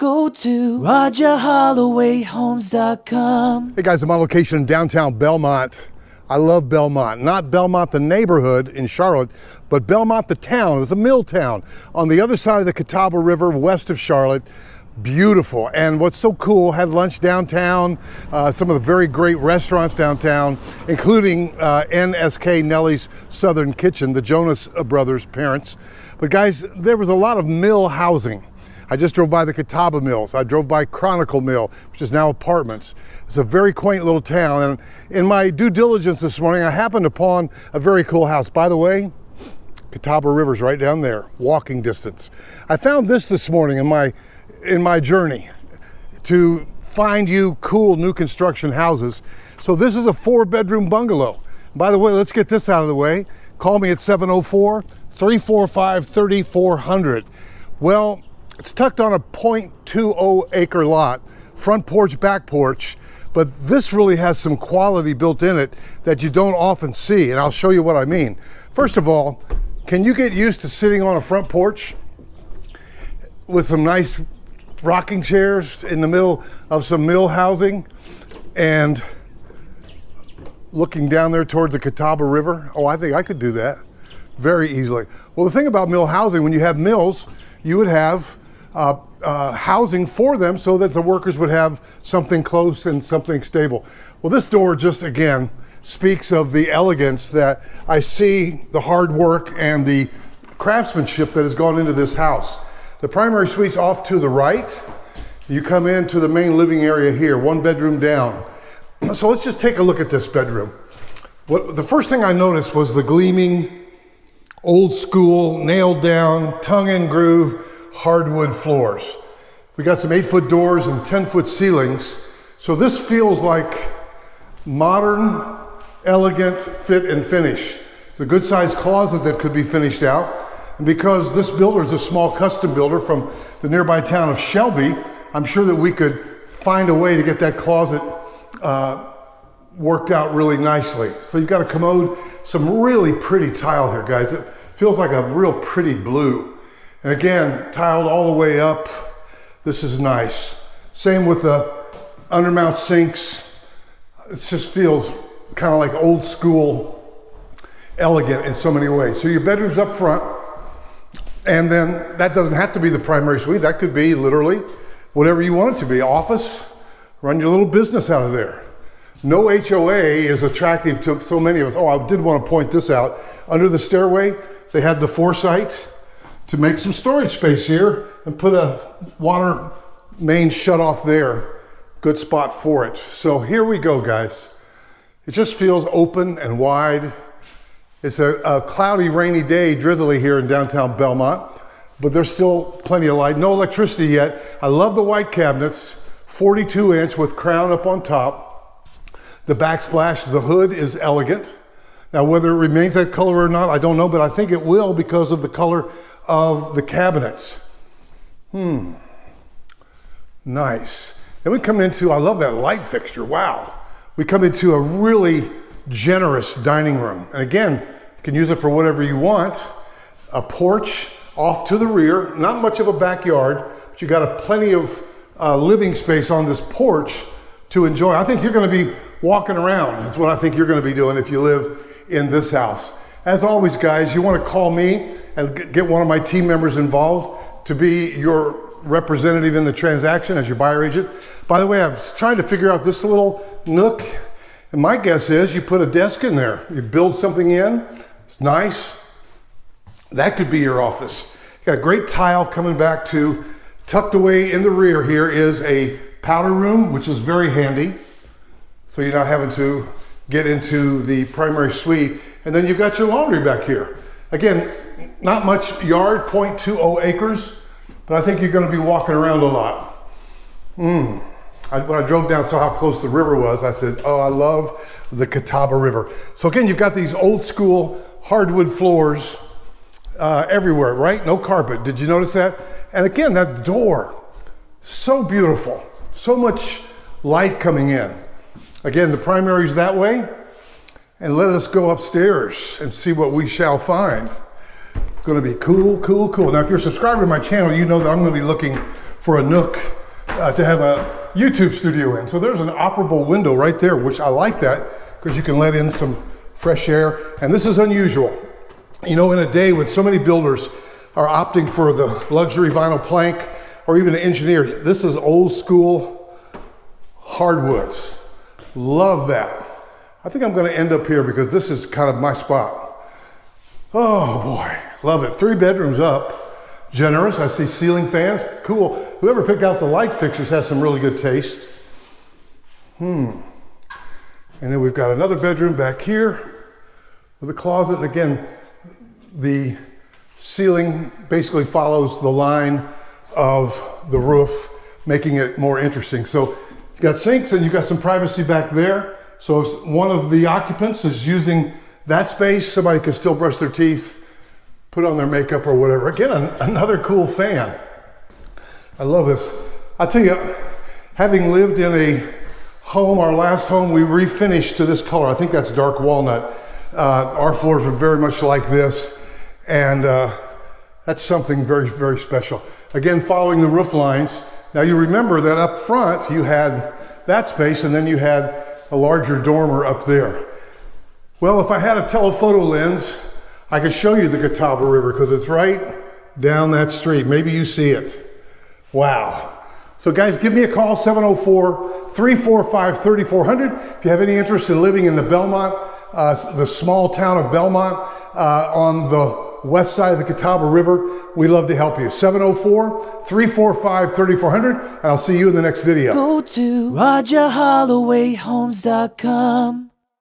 go to RHy&x.com. Hey guys, I'm on location in downtown Belmont. I love Belmont. Not Belmont, the neighborhood in Charlotte, but Belmont, the town. It's a mill town on the other side of the Catawba River, west of Charlotte. Beautiful. And what's so cool, had lunch downtown, some of the very great restaurants downtown, including NSK Nellie's Southern Kitchen, the Jonas Brothers' parents. But guys, there was a lot of mill housing. I just drove by the Catawba Mills. I drove by Chronicle Mill, which is now apartments. It's a very quaint little town. And in my due diligence this morning, I happened upon a very cool house. By the way, Catawba River's right down there, walking distance. I found this morning in my journey to find you cool new construction houses. So this is a 4-bedroom bungalow. By the way, let's get this out of the way. Call me at 704-345-3400. Well, it's tucked on a 0.20 acre lot, front porch, back porch, but this really has some quality built in it that you don't often see, and I'll show you what I mean. First of all, can you get used to sitting on a front porch with some nice rocking chairs in the middle of some mill housing and looking down there towards the Catawba River? Oh, I think I could do that very easily. Well, the thing about mill housing, when you have mills, you would have housing for them so that the workers would have something close and something stable. Well, this door just, again, speaks of the elegance that I see, the hard work and the craftsmanship that has gone into this house. The primary suite's off to the right. You come into the main living area here, 1 bedroom down. So let's just take a look at this bedroom. The first thing I noticed was the gleaming, old school, nailed down, tongue and groove, hardwood floors. We got some 8-foot doors and 10-foot ceilings. So this feels like modern, elegant fit and finish. It's a good sized closet that could be finished out. And because this builder is a small custom builder from the nearby town of Shelby, I'm sure that we could find a way to get that closet worked out really nicely. So you've got a commode, some really pretty tile here, guys. It feels like a real pretty blue. And again, tiled all the way up. This is nice. Same with the undermount sinks. It just feels kind of like old school, elegant in so many ways. So your bedroom's up front, and then that doesn't have to be the primary suite. That could be literally whatever you want it to be. Office, run your little business out of there. No HOA is attractive to so many of us. Oh, I did want to point this out. Under the stairway, they had the foresight to make some storage space here and put a water main shut off there. Good spot for it. So here we go, guys. It just feels open and wide. It's a cloudy, rainy day, drizzly here in downtown Belmont, but there's still plenty of light. No electricity yet. I love the white cabinets, 42-inch with crown up on top. The backsplash, the hood is elegant. Now, whether it remains that color or not, I don't know, but I think it will because of the color of the cabinets. Nice. Then we come into, I love that light fixture, wow. We come into a really generous dining room. And again, you can use it for whatever you want. A porch off to the rear, not much of a backyard, but you got plenty of living space on this porch to enjoy. I think you're gonna be walking around. That's what I think you're gonna be doing if you live in this house. As always, guys, you wanna call me and get one of my team members involved to be your representative in the transaction as your buyer agent. By the way, I was trying to figure out this little nook, and my guess is you put a desk in there. You build something in, it's nice. That could be your office. You got a great tile coming back to, tucked away in the rear here is a powder room, which is very handy. So you're not having to get into the primary suite. And then you've got your laundry back here. Again, not much yard, 0.20 acres, but I think you're gonna be walking around a lot. When I drove down, saw how close the river was, I said, oh, I love the Catawba River. So again, you've got these old school hardwood floors everywhere, right? No carpet, did you notice that? And again, that door, so beautiful, so much light coming in. Again, the primary's that way, and let us go upstairs and see what we shall find. Gonna be cool, cool, cool. Now, if you're a subscriber to my channel, you know that I'm gonna be looking for a nook to have a YouTube studio in. So there's an operable window right there, which I like that because you can let in some fresh air. And this is unusual. You know, in a day when so many builders are opting for the luxury vinyl plank or even an engineer, this is old school hardwoods. Love that. I think I'm going to end up here because this is kind of my spot. Oh boy, love it. 3 bedrooms up. Generous. I see ceiling fans. Cool. Whoever picked out the light fixtures has some really good taste. And then we've got another bedroom back here with a closet. And again, the ceiling basically follows the line of the roof, making it more interesting. So you've got sinks and you've got some privacy back there. So if one of the occupants is using that space, somebody can still brush their teeth, put on their makeup or whatever. Again, another cool fan. I love this. I'll tell you, having lived in a home, our last home, we refinished to this color. I think that's dark walnut. Our floors were very much like this. And that's something very, very special. Again, following the roof lines. Now you remember that up front, you had that space and then you had a larger dormer up there. Well, if I had a telephoto lens, I could show you the Catawba River because it's right down that street. Maybe you see it. Wow. So guys, give me a call, 704-345-3400. If you have any interest in living in the Belmont, the small town of Belmont on the west side of the Catawba River, we'd love to help you. 704-345-3400, and I'll see you in the next video. Go to RHy&x.com.